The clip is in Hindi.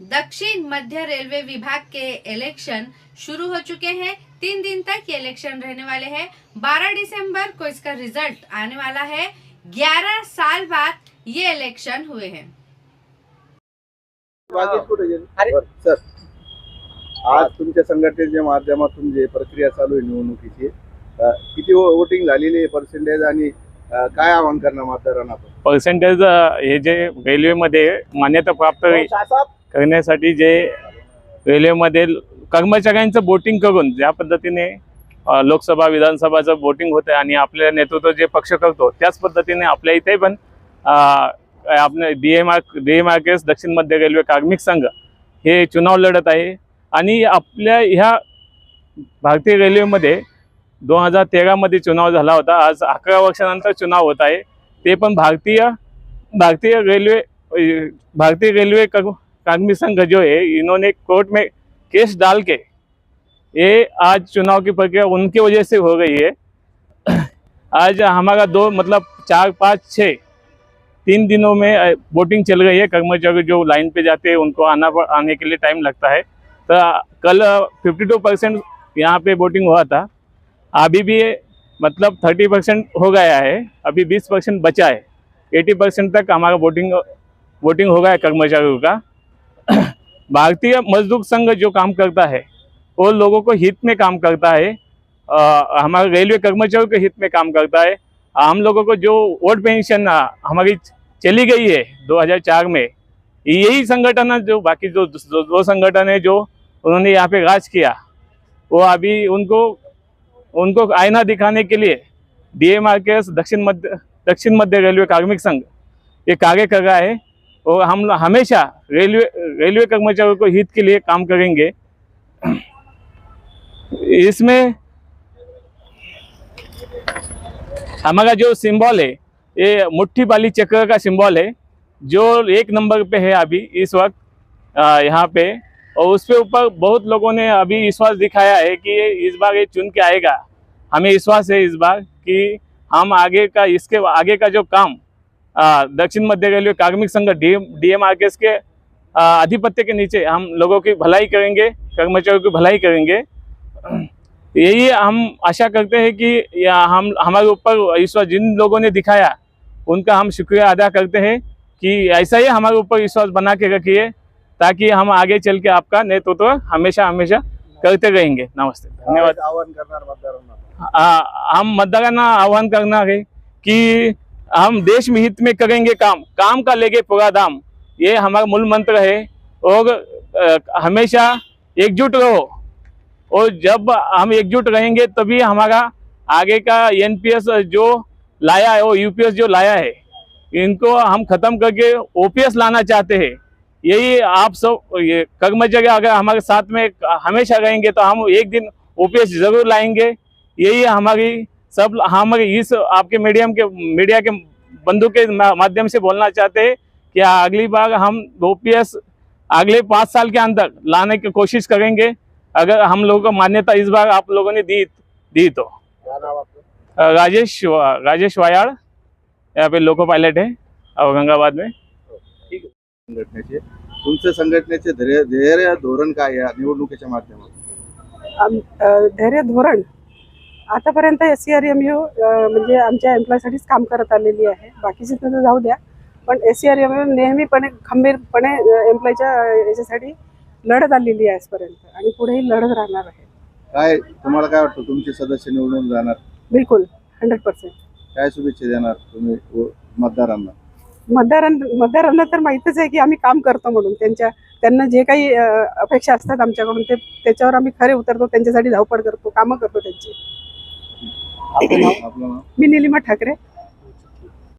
दक्षिण मध्य रेलवे विभाग के इलेक्शन शुरू हो चुके हैं। 3 दिन तक ये इलेक्शन रहने वाले हैं। 12 दिसंबर को इसका रिजल्ट आने वाला है। 11 साल बाद ये इलेक्शन हुए हैं। सर, आज तुमच्या संघटनेच्या माध्यमातून जे प्रक्रिया चालू आहे निवडणुकीची, किती वोटिंग झालेली आहे, पर्सेंटेज आणि काय आवाहन करणार मतदारांना? पर्सेंटेज हे जे रेल्वेमध्ये मान्यता प्राप्त करण्यासाठी जे रेल्वेमध्ये कर्मचाऱ्यांचं वोटिंग करून ज्या पद्धतीने लोकसभा विधानसभाचं वोटिंग होतं आणि आपल्या नेतृत्व जे पक्ष करतो त्याच पद्धतीने आपल्या इथे पण आपले DMRKS दक्षिण मध्य रेल्वे कार्मिक संघ हे चुनाव लढत आहे। आणि आपल्या ह्या भारतीय रेल्वेमध्ये 2013 मध्ये चुनाव झाला होता। आज 11 वर्षानंतर चुनाव होत आहे। ते पण भारतीय रेलवे कार्मिक संघ जो है इन्होंने कोर्ट में केस डाल के ये आज चुनाव की प्रक्रिया उनकी वजह से हो गई है। आज हमारा 4, 5, 6 3 दिनों में वोटिंग चल रही है। कर्मचारी जो लाइन पे जाते हैं उनको आने के लिए टाइम लगता है। तो कल 52% यहाँ पे वोटिंग हुआ था। अभी भी 30% हो गया है, अभी 20% बचा है। 80% तक हमारा वोटिंग हो गया है कर्मचारियों का। भारतीय मजदूर संघ जो काम करता है वो लोगों को हित में काम करता है, हमारे रेलवे कर्मचारियों के हित में काम करता है। हम लोगों को जो वोट पेंशन हमारी चली गई है 2004 में, यही संगठन है जो बाकी जो दो संगठन है जो उन्होंने यहाँ पे राज किया, वो अभी उनको आईना दिखाने के लिए DMRKS दक्षिण मध्य रेलवे कार्मिक संघ ये कार्य कर रहा है। और हम हमेशा रेलवे कर्मचारियों को हित के लिए काम करेंगे। इसमें हमारा जो सिंबल है ये मुट्ठी वाली चक्र का सिंबल है जो 1 नंबर पे है अभी इस वक्त यहाँ पे। और उसके ऊपर बहुत लोगों ने अभी विश्वास दिखाया है कि इस बार ये चुन के आएगा। हमें विश्वास है इस बार कि हम इसके आगे का जो काम दक्षिण मध्य रेलवे कार्मिक संघ DMRKS के आधिपत्य के नीचे हम लोगों की भलाई करेंगे, कर्मचारियों की भलाई करेंगे। यही हम आशा करते हैं कि हमारे ऊपर विश्वास जिन लोगों ने दिखाया उनका हम शुक्रिया अदा करते हैं कि ऐसा ही हमारे ऊपर विश्वास बना के रखिए ताकि हम आगे चल के आपका नेतृत्व हमेशा करते रहेंगे। नमस्ते, धन्यवाद। आवाहन करणार मतदारांना? हम मतदारांना आह्वान करना है कि हम देश में हित में करेंगे काम का लेंगे पूरा दाम, ये हमारा मूल मंत्र है। और हमेशा एकजुट रहो, और जब हम एकजुट रहेंगे तभी हमारा आगे का NPS जो लाया है वो UPS जो लाया है इनको हम खत्म करके OPS लाना चाहते हैं। यही आप सब ये कर्मचारी अगर हमारे साथ में हमेशा रहेंगे तो हम एक दिन OPS जरूर लाएंगे। यही हमारी इस आपके मीडिया के बंधु के माध्यम से बोलना चाहते हैं कि अगली बार हम OPS अगले 5 साल के अंदर लाने की कोशिश करेंगे। अगर हम लोगों को मान्यता इस बार आप लोगों ने दी तो। क्या नाम आपका? राजेश वायाळ, यहाँ पे लोको पायलट है औरंगाबाद में। ठीक आहे। संघटनेचे तुमच्या संघटनेचे धैर्य धोरण काय या निवडणुकीच्या माध्यमातून? धैर्य धोरण आतापर्यंत SCRMU म्हणजे आमच्या एम्प्लॉयसाठीच काम करत आलेली आहे। बाकीचे तर जाऊ द्या, पण SCRMU नेहमीपणे खंबीरपणे एम्प्लॉयच्या याच्यासाठी लढत आलेली आहे आजपर्यंत आणि पुढेही लढत राहणार आहे। काय तुम्हाला काय वाटतं, तुमचे सदस्य निवडून जाणार? बिलकुल 100%। काय शुभेच्छा देणार तुम्ही मतदारांना? मतदारांना तर माहितीच आहे की आम्ही काम करतो म्हणून त्यांना जे काही अपेक्षा असतात आमच्याकडून त्याच्यावर आम्ही खरे उतरतो, त्यांच्यासाठी धावपळ करतो, कामं करतो त्यांची। आपलं नाव? मी निलिमा ठाकरे।